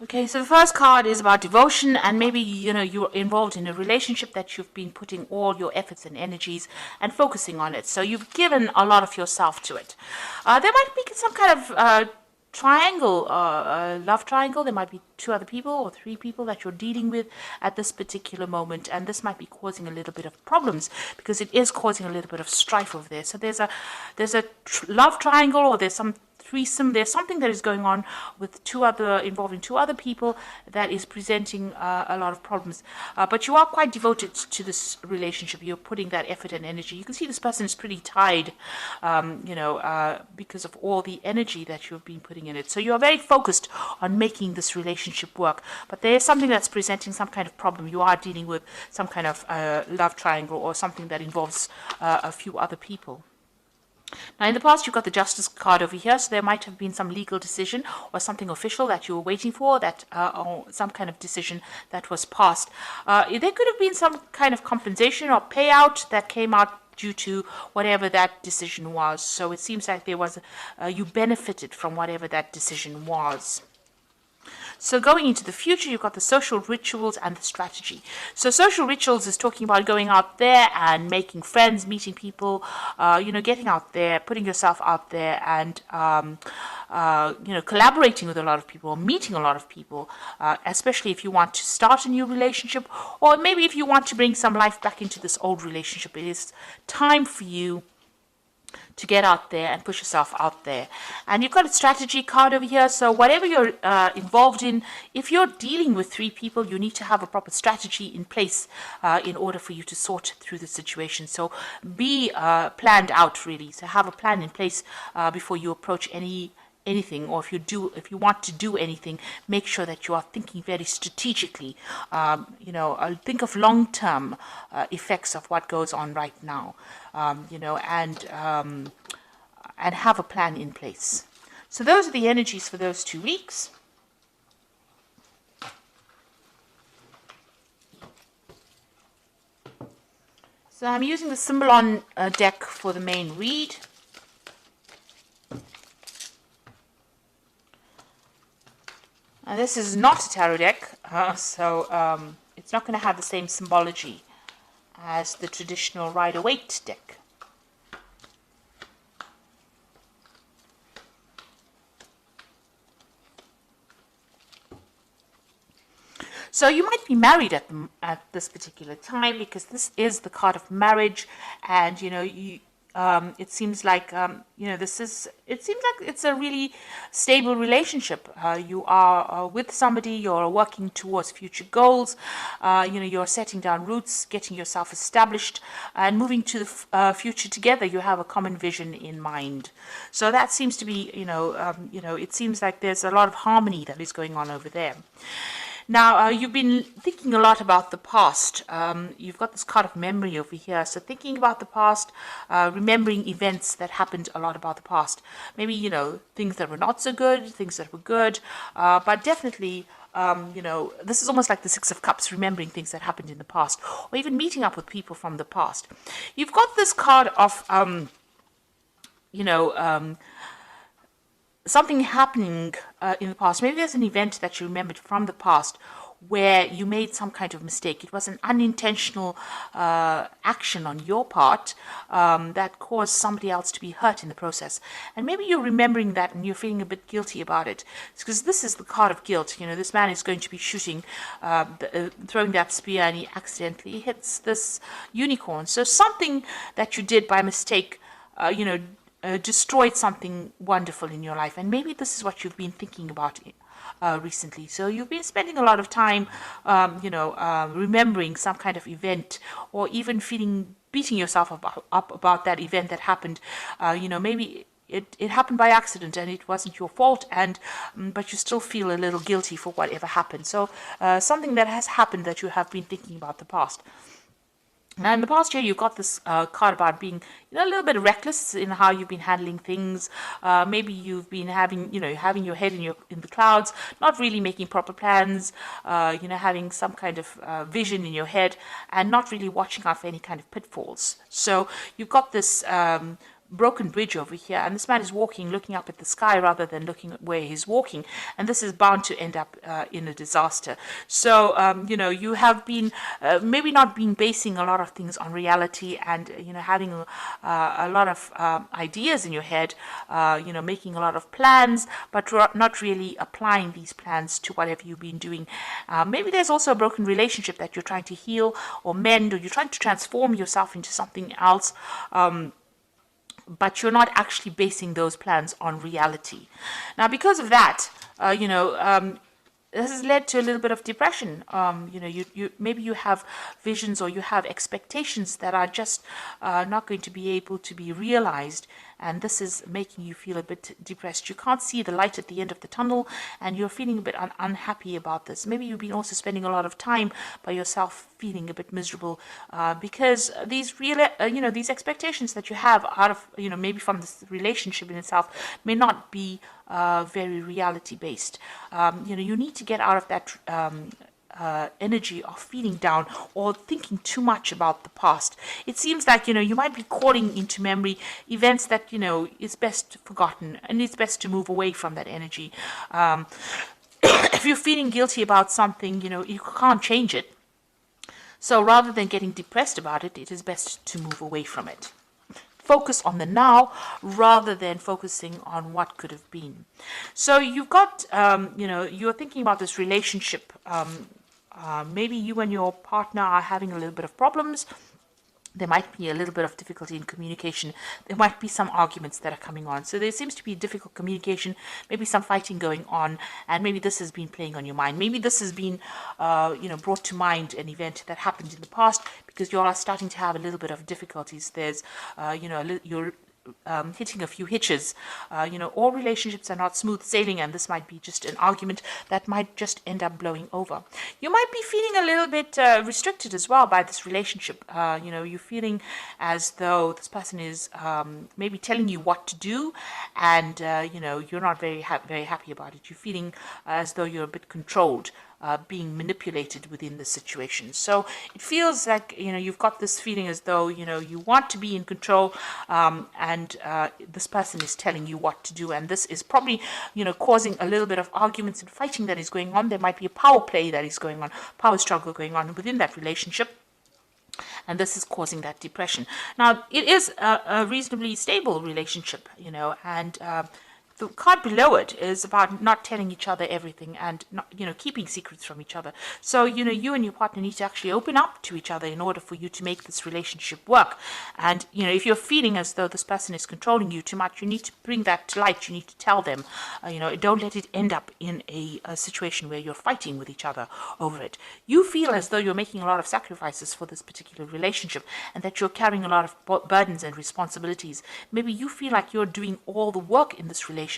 Okay, so the first card is about devotion, and maybe you're involved in a relationship that you've been putting all your efforts and energies and focusing on it. So you've given a lot of yourself to it. There might be some kind of triangle, love triangle. There might be two other people or three people that you're dealing with at this particular moment, and this might be causing a little bit of problems because it is causing a little bit of strife over there. So there's a love triangle, or there's some threesome. There's something that is going on with involving two other people that is presenting a lot of problems. But you are quite devoted to this relationship. You're putting that effort and energy. You can see this person is pretty tied, because of all the energy that you've been putting in it. So you're very focused on making this relationship work. But there is something that's presenting some kind of problem. You are dealing with some kind of love triangle or something that involves a few other people. Now, in the past, you've got the Justice card over here, so there might have been some legal decision or something official that you were waiting for, or some kind of decision that was passed. There could have been some kind of compensation or payout that came out due to whatever that decision was. So it seems like you benefited from whatever that decision was. So going into the future, you've got the social rituals and the strategy. So social rituals is talking about going out there and making friends, meeting people, getting out there, putting yourself out there, and collaborating with a lot of people, meeting a lot of people, especially if you want to start a new relationship, or maybe if you want to bring some life back into this old relationship. It is time for you to get out there and push yourself out there. And you've got a strategy card over here. So whatever you're involved in, if you're dealing with three people, you need to have a proper strategy in place in order for you to sort through the situation. So be planned out, really. So have a plan in place before you approach anything, or if you want to do anything, make sure that you are thinking very strategically. Think of long-term effects of what goes on right now, and have a plan in place. So those are the energies for those 2 weeks. So I'm using the Symbolon deck for the main read. This is not a tarot deck, so it's not going to have the same symbology as the traditional Rider-Waite deck. So you might be married at this particular time, because this is the card of marriage, and it seems like it's a really stable relationship. You are with somebody, you're working towards future goals, you're setting down roots, getting yourself established, and moving to the future together. You have a common vision in mind. So that seems to be, it seems like there's a lot of harmony that is going on over there. Now, you've been thinking a lot about the past. You've got this card of memory over here. So thinking about the past, remembering events that happened a lot about the past. Maybe, things that were not so good, things that were good. But definitely, this is almost like the Six of Cups, remembering things that happened in the past. Or even meeting up with people from the past. You've got this card of, something happening in the past. Maybe there's an event that you remembered from the past where you made some kind of mistake. It was an unintentional action on your part that caused somebody else to be hurt in the process. And maybe you're remembering that and you're feeling a bit guilty about it. It's because this is the card of guilt. This man is going to be shooting, throwing that spear, and he accidentally hits this unicorn. So something that you did by mistake, destroyed something wonderful in your life. And maybe this is what you've been thinking about recently. So you've been spending a lot of time, remembering some kind of event, or even beating yourself up about that event that happened. Maybe it happened by accident and it wasn't your fault, but you still feel a little guilty for whatever happened. So something that has happened that you have been thinking about the past. Now, in the past year, you've got this card about being, a little bit reckless in how you've been handling things. Maybe you've been having your head in the clouds, not really making proper plans. Having some kind of vision in your head and not really watching out for any kind of pitfalls. So you've got this broken bridge over here, and this man is walking, looking up at the sky rather than looking at where he's walking, and this is bound to end up in a disaster. So you have been maybe not been basing a lot of things on reality, and having a lot of ideas in your head, making a lot of plans, but not really applying these plans to whatever you've been doing. Maybe there's also a broken relationship that you're trying to heal or mend, or you're trying to transform yourself into something else, but you're not actually basing those plans on reality. Now, because of that, this has led to a little bit of depression. You maybe you have visions or you have expectations that are just not going to be able to be realized, and this is making you feel a bit depressed. You can't see the light at the end of the tunnel, and you're feeling a bit unhappy about this. Maybe you've been also spending a lot of time by yourself, feeling a bit miserable because these these expectations that you have out of maybe from this relationship in itself may not be very reality based. You need to get out of that energy of feeling down or thinking too much about the past. It seems like you might be calling into memory events that is best forgotten, and it's best to move away from that energy. If you're feeling guilty about something, you can't change it. So rather than getting depressed about it, it is best to move away from it. Focus on the now rather than focusing on what could have been. So you've got, you're thinking about this relationship. Maybe you and your partner are having a little bit of problems. There might be a little bit of difficulty in communication. There might be some arguments that are coming on. So there seems to be difficult communication, maybe some fighting going on, and maybe this has been playing on your mind. Maybe this has been, brought to mind an event that happened in the past, because you all are starting to have a little bit of difficulties. There's, you're hitting a few hitches. All relationships are not smooth sailing, and this might be just an argument that might just end up blowing over. You might be feeling a little bit restricted as well by this relationship. You're feeling as though this person is maybe telling you what to do, and you're not very happy about it. You're feeling as though you're a bit controlled. Being manipulated within the situation. So it feels like you've got this feeling as though you want to be in control, and this person is telling you what to do, and this is probably causing a little bit of arguments and fighting that is going on. There might be a power play that is going on, power struggle going on within that relationship, and this is causing that depression. Now, it is a reasonably stable relationship, and the card below it is about not telling each other everything and not, keeping secrets from each other. So, you and your partner need to actually open up to each other in order for you to make this relationship work. And, if you're feeling as though this person is controlling you too much, you need to bring that to light. You need to tell them, don't let it end up in a situation where you're fighting with each other over it. You feel as though you're making a lot of sacrifices for this particular relationship, and that you're carrying a lot of burdens and responsibilities. Maybe you feel like you're doing all the work in this relationship,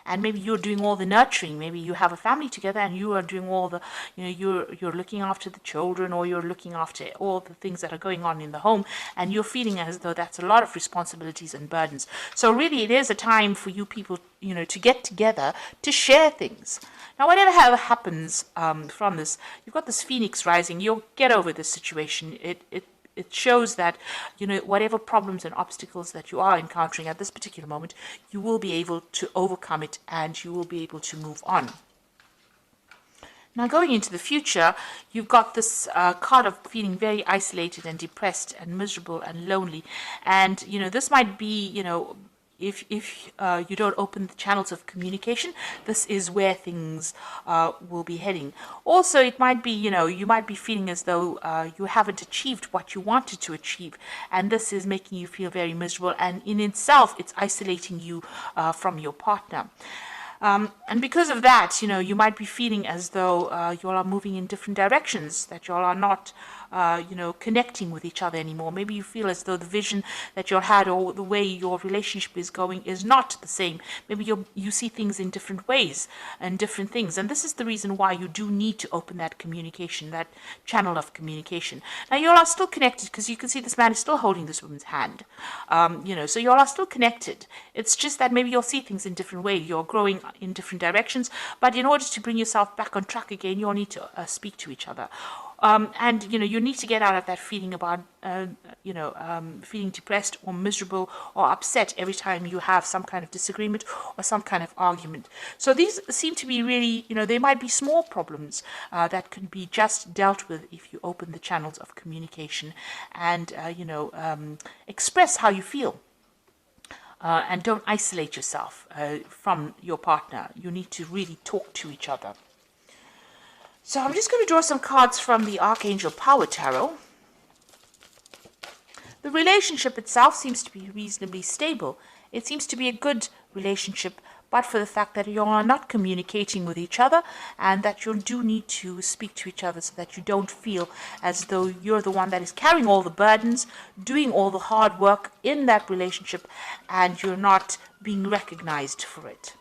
and maybe you're doing all the nurturing. Maybe you have a family together and you are doing all the, you're looking after the children, or you're looking after all the things that are going on in the home, and you're feeling as though that's a lot of responsibilities and burdens. So really it is a time for you people, to get together to share things. Now, whatever happens from this, you've got this phoenix rising. You'll get over this situation. It shows that, whatever problems and obstacles that you are encountering at this particular moment, you will be able to overcome it, and you will be able to move on. Now, going into the future, you've got this card of feeling very isolated and depressed and miserable and lonely. And, this might be, if you don't open the channels of communication, this is where things will be heading. Also, it might be, you might be feeling as though you haven't achieved what you wanted to achieve, and this is making you feel very miserable, and in itself, it's isolating you from your partner. And because of that, you might be feeling as though you all are moving in different directions, that you all are not connecting with each other anymore. Maybe you feel as though the vision that you had, or the way your relationship is going, is not the same. Maybe you see things in different ways and different things. And this is the reason why you do need to open that communication, that channel of communication. Now, you all are still connected, because you can see this man is still holding this woman's hand. So you all are still connected. It's just that maybe you'll see things in different ways. You're growing in different directions. But in order to bring yourself back on track again, you'll need to speak to each other. And you need to get out of that feeling about feeling depressed or miserable or upset every time you have some kind of disagreement or some kind of argument. So these seem to be really, they might be small problems that can be just dealt with if you open the channels of communication and express how you feel. And don't isolate yourself from your partner. You need to really talk to each other. So I'm just going to draw some cards from the Archangel Power Tarot. The relationship itself seems to be reasonably stable. It seems to be a good relationship, but for the fact that you are not communicating with each other and that you do need to speak to each other so that you don't feel as though you're the one that is carrying all the burdens, doing all the hard work in that relationship, and you're not being recognized for it.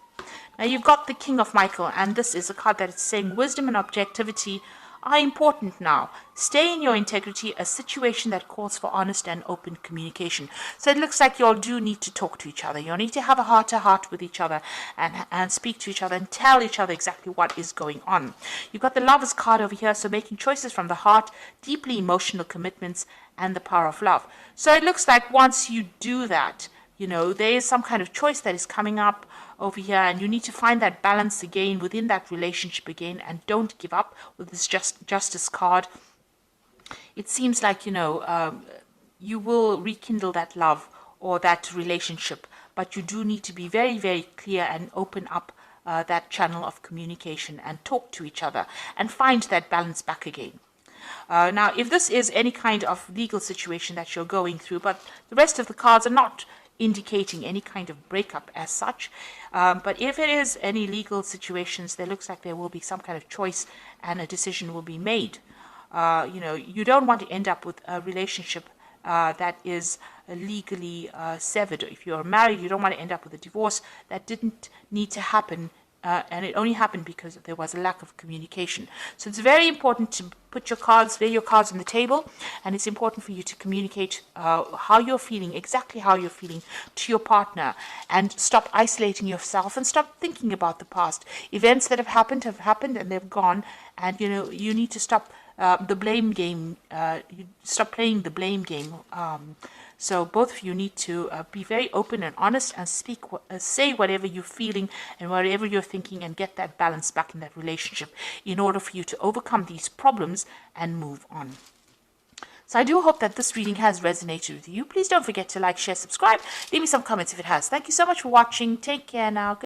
Now you've got the King of Michael, and this is a card that is saying wisdom and objectivity are important now. Stay in your integrity, a situation that calls for honest and open communication. So it looks like you all do need to talk to each other. You need to have a heart-to-heart with each other and speak to each other and tell each other exactly what is going on. You've got the Lovers card over here, so making choices from the heart, deeply emotional commitments, and the power of love. So it looks like once you do that, there is some kind of choice that is coming up over here, and you need to find that balance again within that relationship again, and don't give up with this justice card. It seems like, you will rekindle that love or that relationship, but you do need to be very, very clear and open up that channel of communication and talk to each other and find that balance back again. Now, if this is any kind of legal situation that you're going through, but the rest of the cards are not indicating any kind of breakup as such, but if it is any legal situations, there looks like there will be some kind of choice and a decision will be made. You don't want to end up with a relationship that is legally severed. If you're married, you don't want to end up with a divorce that didn't need to happen, and it only happened because there was a lack of communication. So it's very important to lay your cards on the table, and it's important for you to communicate how you're feeling, exactly how you're feeling to your partner, and stop isolating yourself and stop thinking about the past. Events that have happened and they've gone, and you need to stop the blame game. You stop playing the blame game. So both of you need to be very open and honest and say whatever you're feeling and whatever you're thinking, and get that balance back in that relationship in order for you to overcome these problems and move on. So I do hope that this reading has resonated with you. Please don't forget to like, share, subscribe. Leave me some comments if it has. Thank you so much for watching. Take care now.